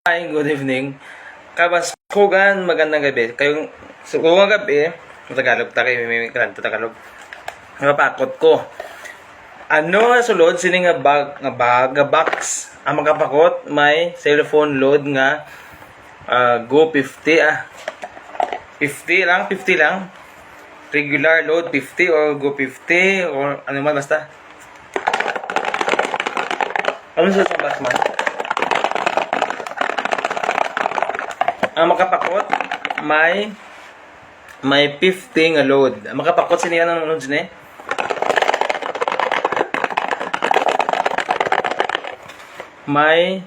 Hi, good evening. Kabaskugan, magandang gabi. Kayong sukungang gabi, Tagalog ta kayo, may kanto Tagalog. Napakot ko. Ano sulod sini nga box. Ang magapakot may cellphone load nga Go 50 50 lang. Regular load 50 or Go 50 or ano man basta. Ano sa box man? Ang makapakot may 50 nga load. Ang makapakot siniya ng load sini. May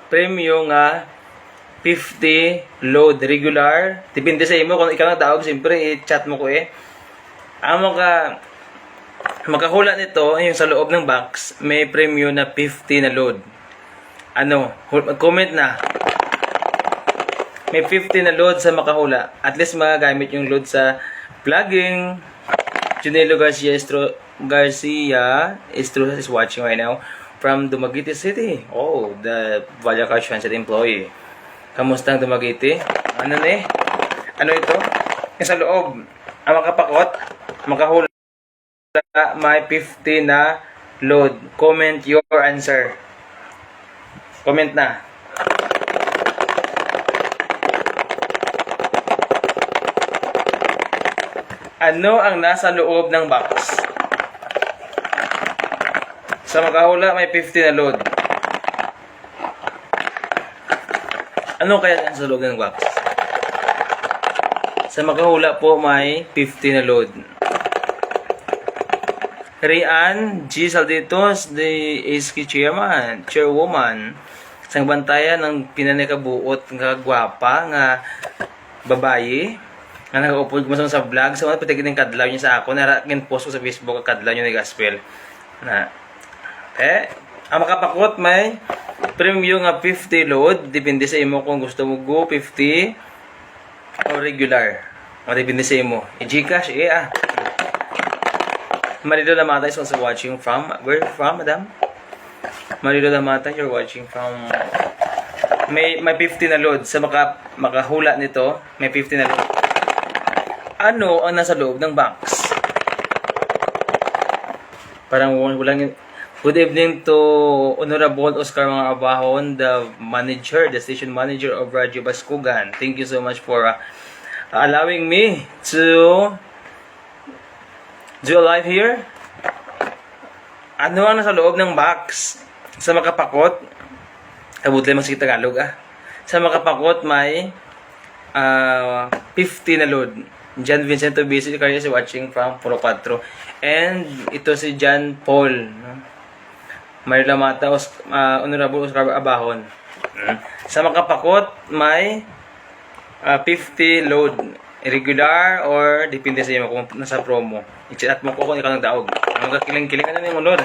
premium nga 50 load regular. Depende sa imo kung ikaw nagdaog, siyempre i-chat mo ko eh. Ang makahula nito yung sa loob ng box, may premium na 50 na load. Ano, mag-comment na. May 50 na load sa makahula. At least magagamit yung load sa vlogging. Junelo Garcia is watching right now from Dumaguete City. Oh, the Valleca Transit employee. Kamusta ang Dumaguete? Ano na eh? Ano ito? Yung sa loob, ang makapakot, makahula, may 50 na load. Comment your answer. Comment na. Ano ang nasa loob ng box? Sa makahula, may 50 na load. Ano kaya nasa loob ng box? Sa makahula po, may 50 na load. Rian G. Salditos, the SK chairwoman, sang bantayan ng pinanikabuot nga gwapa nga babayi. Nga nag-upload ko sa vlog. So, patigin ng kadlaw niya sa ako. Narakin post ko sa Facebook ang kadlaw niya ni Gospel. Ang makapakot may premium nga 50 load. Depende sa imo kung gusto mo Go 50 o regular. O depende sa imo. I-Gcash, Marido Lamatay is also watching from. Where from, madam? Marido Lamatay, you're watching from. May 50 na load. Sa makahula nito, may 50 na load. Ano ang nasa loob ng box? Parang walang. Good evening to Honorable Oscar Mga Abahon, the station manager of Radyo Baskugan. Thank you so much for allowing me to do a live here. Ano ang nasa loob ng box? Sa makapakot, kabutlay mas Tagalog Sa makapakot may 50 na load. John Vincento Bisi is watching from Puro 4. And ito si John Paul. Marila Mata, Honorable Oscar Abahon. Sa makapakot, may 50 load. Regular or depende sa iyo kung nasa promo. I-chat mo ko kung ikaw nagdaog. Ang kakiling-kiling ano mo load.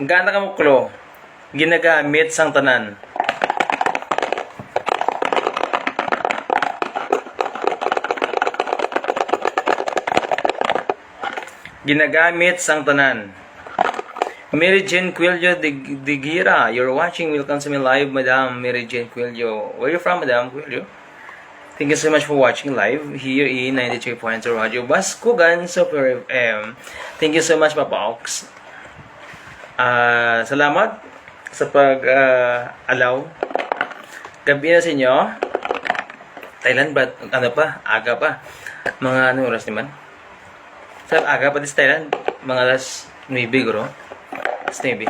Gana ka mo klo. Ginagamit sang tanan. Ginagamit sang tanan. Mary Jane Quillo de Gira, you're watching. Welcome to me live, Madam Mary Jane Quillo. Where are you from, Madam Quillo? Thank you so much for watching live here in 93.0 Radio Baskugan Super FM. Thank you so much, Papa Ox. Salamat sa pag-allow. Gabi na sa inyo. Thailand ba? Ano pa? Aga pa. Mga anong oras naman? Sa aga pa din sa Thailand, mga alas 9 guro. Alas 9.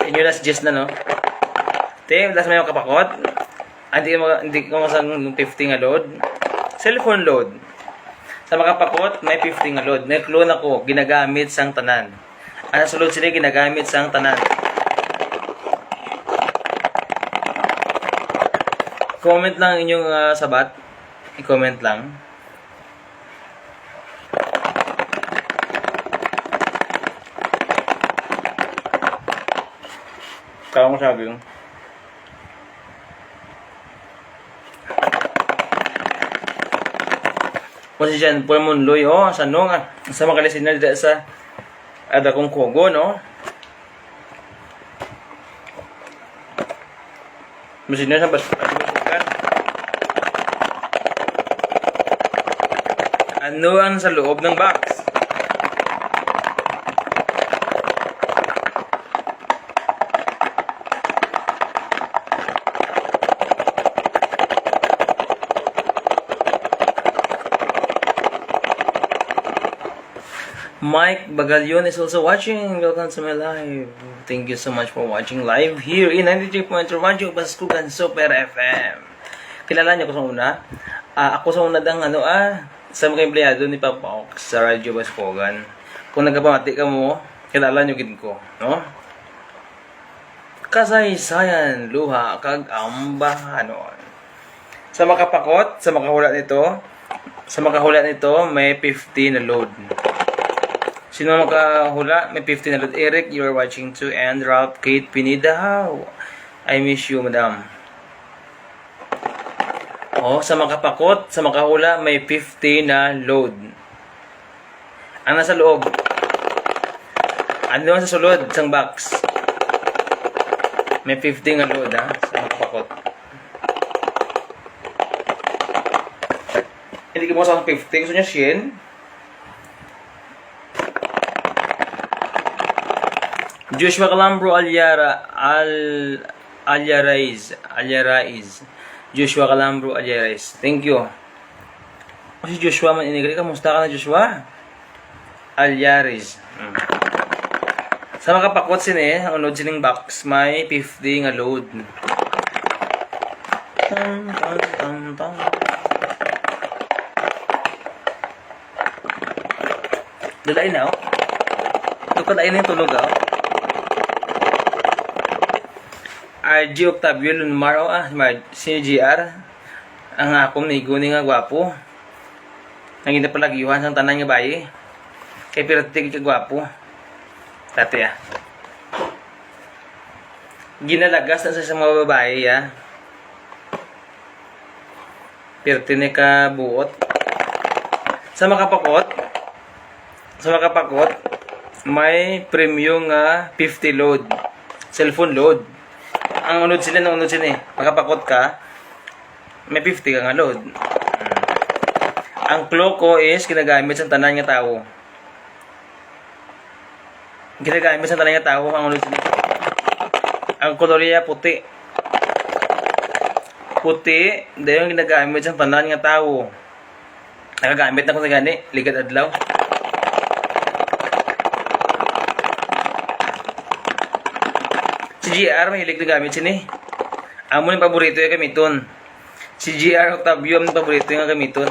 Inyo last just na, no? Last may makapakot. Hindi ko masang 50 nga load. Cellphone load. Sa makapakot, may 50 nga load. Nag-clone ako, ginagamit sang tanan. Ano sa load sila, ginagamit sang tanan. Comment lang inyong sabat. I-comment lang. Kaya mo sabi yung kasi dyan po mo loy sa no nga sa makalisin na sa ada kong kogo no Masino sa basukan. Ano ang sa loob ng box? Mike Bagalyon is also watching. Welcome to my live. Thank you so much for watching live here in 93.2 Radyo Baskugan Super FM. Kilala niyo ko sa una? Ako sa una dang sa mga empleyado ni Papa Ox sa Radyo Baskugan. Kung nagpamati ka mo, kilala niyo gid ko, no? Kasaysayan, luha, kag ambahanon. Sa makapakot, sa makahula nito, may 50 na load. Sino makahula? May 50 na load. Eric, you are watching too. And Ralph, Kate, Pinida, how? I miss you, madam. Sa makapakot, sa makahula, may 50 na load. Ang nasa loob. Ano ang sa sulod? Isang box. May 50 na load, sa makapakot. Hindi ko mo sa 50. Gusto niya Shin? Joshua Calambro Alyaraiz. Joshua Calambro Alyaraiz. Thank you. Si Joshua man inigri. Kamusta ka na, Joshua? Alyaraiz. Sa makapakot ang unod sining box, may 50 nga load. Dalain na, Dalain na yung tunog, RG Octavio Lunmar, si GR. Ang akong niguni nga gwapo. Nang hindi palagyuhan sa tanan nga bayi. Kay piratig ka gwapo. Dati, Ginalagas na sa mga babae, Pirtine ka buot. Sa makapakot, may premium nga 50 load. Cellphone load. Ang unod sila, Makapakot ka, may 50 ka nga load. Ang Cloco is ginagamit sa tanan nga tao. Ang unod sila. Ang Colorea puti. Dahil yung ginagamit sa tanan nga tao. Nagagamit na ko sa gani, ligad adlaw. Si GR, mahilig na gamit sini. Amo yung paborito yung gamiton. Si GR Octavio, ang paborito yung gamiton.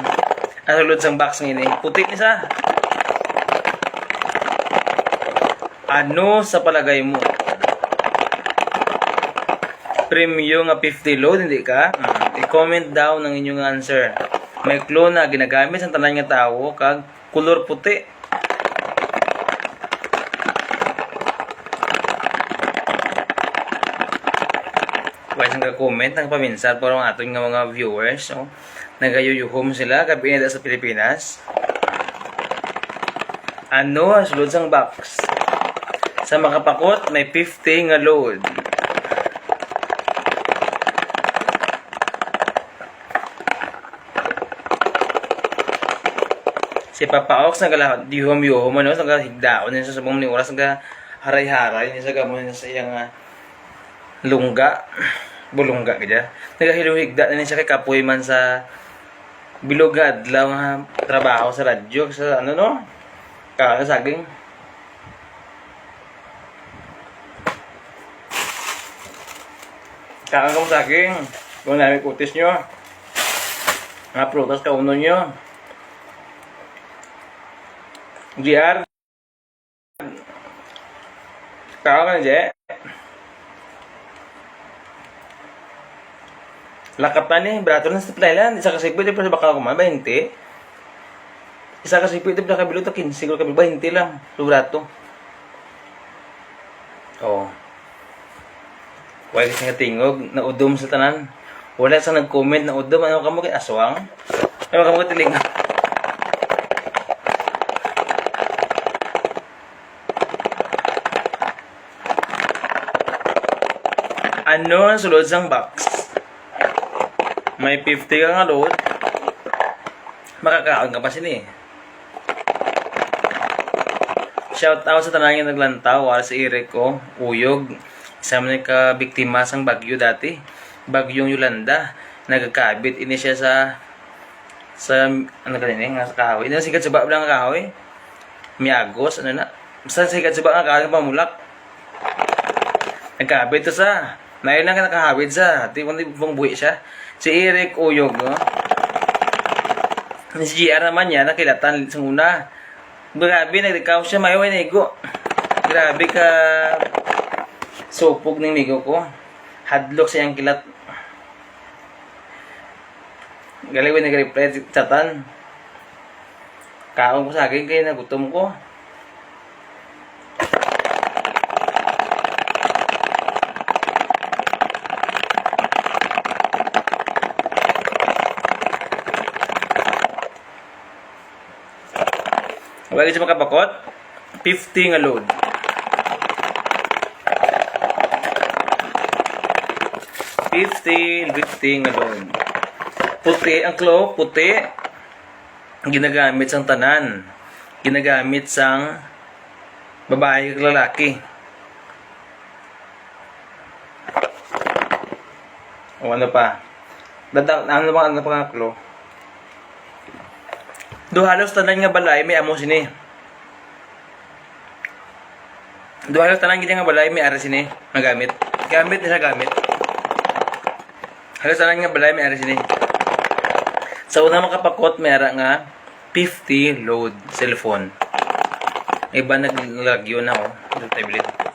Ang sulod sang box ngayon, Puti ni sa. Ano sa palagay mo? Premium nga 50 load, hindi ka? I-comment down ang inyong answer. May clone na ginagamit sa tanan nga tao, kag kulor puti. Wala siyang comment ng paminsan para ang ating mga viewers, nagayuyuhom sila kabinida sa Pilipinas. Ano ang sulod sang box? Sa makapakot, may 50 nga load. Si Papa Ox nagdihom-yuhom nagahigdaon niya sa sabong ni oras haray-haray niya sa gamon niya sa iyang lungga. Bulungga kaya. Nagahiluhigda na niya siya kay kapoy man sa bilogad lang trabaho sa radyo sa kakasaging. Kakakam saging. Kung namin kutis nyo. Mga prutas kauno nyo. GR. Kakakam na, Je. Lakatan brato na sa Thailand. Isa kasi pwede pa sa baka kumain, 20. Isa kasi pwede pa kabilo to 15, siguro kabilo 20 lang. So brato. Wala kasi nga tingog, na udom sa tanan. Wala sa nag-comment na udom, ano ka mo kay aswang? Ano ka mo kay tiling? Ano ang sulod sang box? May 50 ka nga load. Makakaon ka pa sini. Shout out sa tanan nga naglantaw wala si Eric ko, Uyog. Isa man ka biktima sang bagyo dati. Bagyong Yolanda. Nagkakabit ini siya sa ano kanina nga sa kahoy. Ano sikat sa ba lang kahoy? Miagos ano na. Basta sikat sa ba nga kahoy pamulak. Nagkabit to sa. Nayon lang ka nakahawid sa. Di mo bang buhi siya. Si Eric Uyog, no? Si GR naman yan, nakilatan sa una. Grabe, nagdikaw siya, mayo ay nego. Grabe ka supog ng migo ko. Hadlock siyang kilat. Galawin nag-reply chatan. Kaon ko sa akin, kaya nagutom ko. Wala siya makapakot. 50 nga load. 50 nga load. Puti ang claw, puti. Ginagamit sang tanan. Ginagamit sang babae ug lalaki. O ano pa? Ano pa nga claw? Do halos tanan nga balay may amo sini. Do halos tanan gid nga balay may ara sini magamit. Gamit ni sa gamit. Halos tanan nga balay may ara sini. Sa una makapakot may ara nga 50 load cellphone. Iba naglagyo na oh. Ito tablet.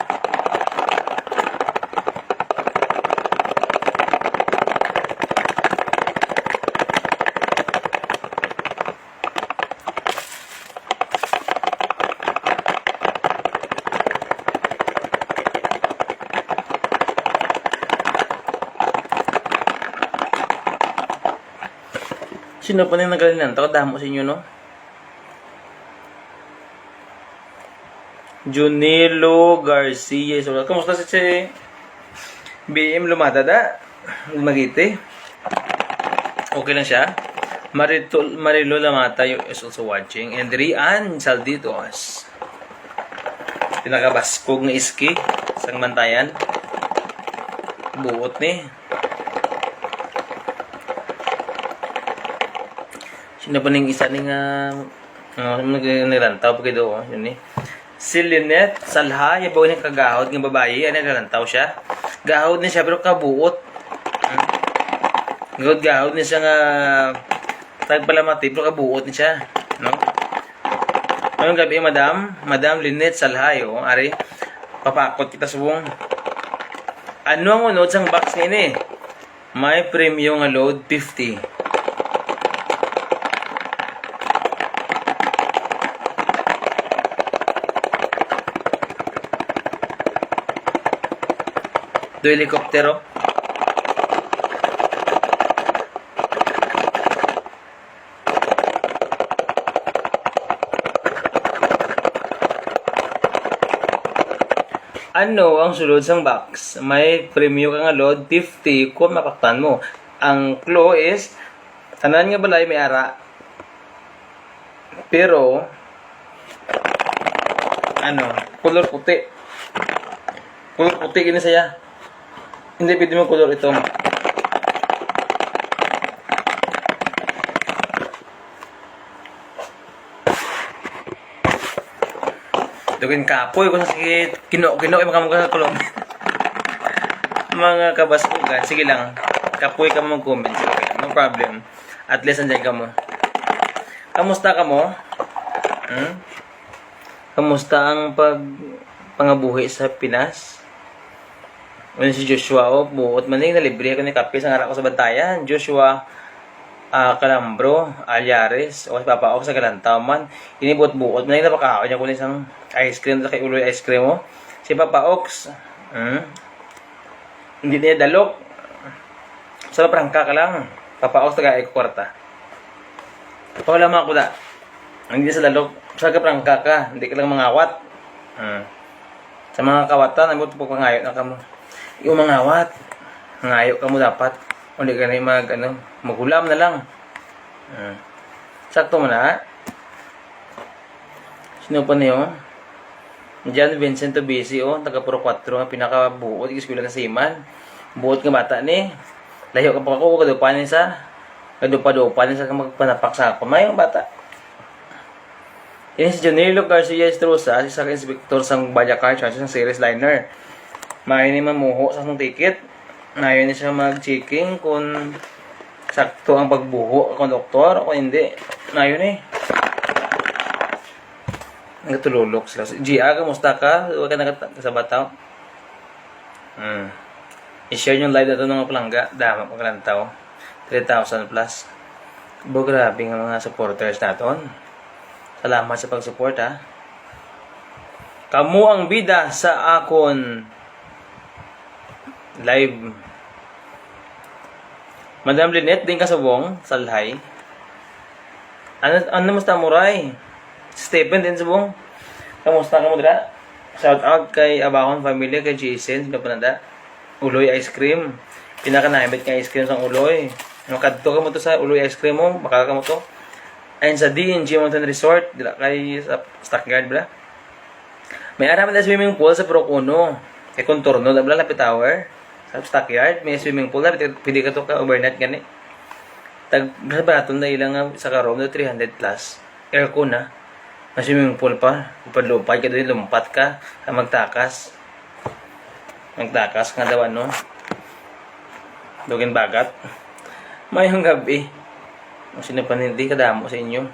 Sino pa nang nagalingan? Tako damo sa inyo, no? Junilo Garcia. So, kamusta si BM Lumada da? Magite. Okay lang siya. Marilo Lamata is also watching. And Rian Salditos. Pinakabaskog ng iski. Sang mantayan. Buot ni. Sino pa ning isa ning naglantaw pa kayo yun eh. Si Lynette Salha, yabaw niya kagahod ng babae, naglantaw siya. Gahod niya siya pero kabuot. Gahod niya siya nga tagpalamati pero kabuot niya siya, no? Ngayong gabi, Madam Lynette Salha, ari papakot kita subong. Ano ang unod sang box ni? May premium nga load 50. Do helikoptero. Ano ang sulod sang box? May premium ka nga load 50 kung mapaktan mo. Ang clue is tanan nga balay may ara. Pero color puti. Color puti gini saya. Hindi pwede mo color ito. Dugin kapoy kung sige kino yung mga kolom. Mga kabaskugan, sige lang. Kapoy ka mo comment. No problem. At least andyan ka mo. Kamusta ka mo? Kamusta ang pangabuhi sa Pinas? Ano si Joshua, buot man na libre ko ni kape sa ngarak ko sa bantayan. Joshua Calambro, Alyares, o Papa Ox sa Galantaw man. Inibot-buot man na napakaon niya kung isang ice cream, kay uloy ice cream mo. Si Papa Ox, hindi niya dalok. Sa prangka ka lang. Papa Ox taga ko kwarta. Wala mga kuda. Hindi sa dalok. Sa prangka ka, hindi ka lang mangawat. Sa mga kawatan, ay mo po pangayot na ka mo. Yung mangawat, ngayo ka mo dapat. O di ka na maghulam na lang. Sakto mo na. Sino pa niyo? John Vincent Tobisi, taga Puro 4, ang pinakabuot, iskwela na Siman. Buot nga bata ni. Layo ka pa ako, kadupanin sa magpanapak sa ako. Mayang bata. Yan si Jonilo Garcia Estrusa, si inspektor sang Bajacar, sa series liner. Mayo ni mamuho sa akong ticket. Mayo ni siya mag-checking kung sakto ang pagbuho kung doktor o hindi. Mayo ni. Nagtululok sila. Gia, kamusta ka? Huwag ka nakasabataw. I-share yung live na ito ng palangga. Dama pagkalantaw. 3,000 plus. Grabe nga mga supporters natin. Salamat sa pag-support, ha. Kamu ang bida sa akon live. Madam Lynette, din ka subong. Salhay. Ano mas tamuray? Stephen din subong. Kamusta ka mo dira? Shout out kay Abakon family, kay Jason, sino pa nanda? Uloy ice cream. Pinaka-naimit nga ice cream sa Uloy. Makadto ka mo to sa Uloy ice cream mo, baka ka mo to. Ayun sa D&G Mountain Resort, dila kay sa Stockyard bla. May araman na swimming pool sa Procuno. Kay Contorno, bla Lapit Tower. Sa Stockyard, may swimming pool na, pwede ka to ka overnight gani. Tag-baton na ilang sa karom na 300 plus. Aircon na. May swimming pool pa. Upad-lupad ka doon, lumpat ka. Magtakas. Magtakas nga daw ano. Dugin bagat. Mayong gabi. Kung sino pa hindi kadamo sa inyo.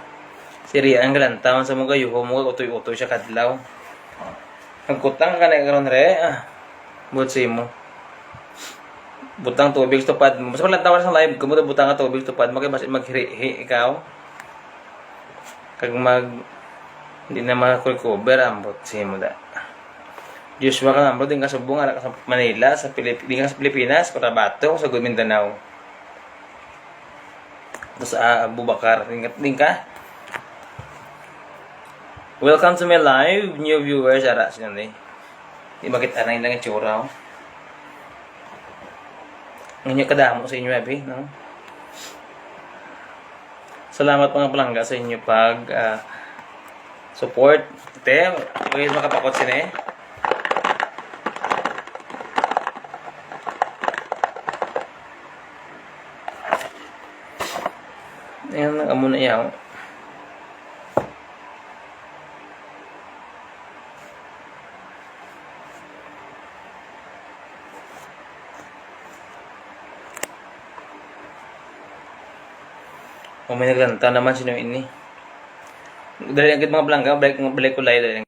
Si Ria ang galantawan sa mga yuho mo. Utoy-utoy siya kadlaw. Nagkutang ka na karon re. Butsi mo. Butang tubig tupad mo. Basta malantawan sa live. Kung butang ka tubig tupad mo. Kaya maghiri ikaw. Kag hindi na makakover ang butsi mo da. Joshua ka nambro, din ka subong, anak ka sa Manila, din ka sa Pilipinas, Cotabato, sa Mindanao. Tapos sa Abubakar, din ka. Welcome to my live, new viewers, ara sino ni. Di makita na lang yung tsura. Ang inyo kadamo sa inyo, abi, no? Salamat mga palangga sa inyo pag support. Ite, huwag makapakot sila eh. Ayan, amo na yaw. May naglanta naman sino ini. Dali agad mga palangga, balik ko live.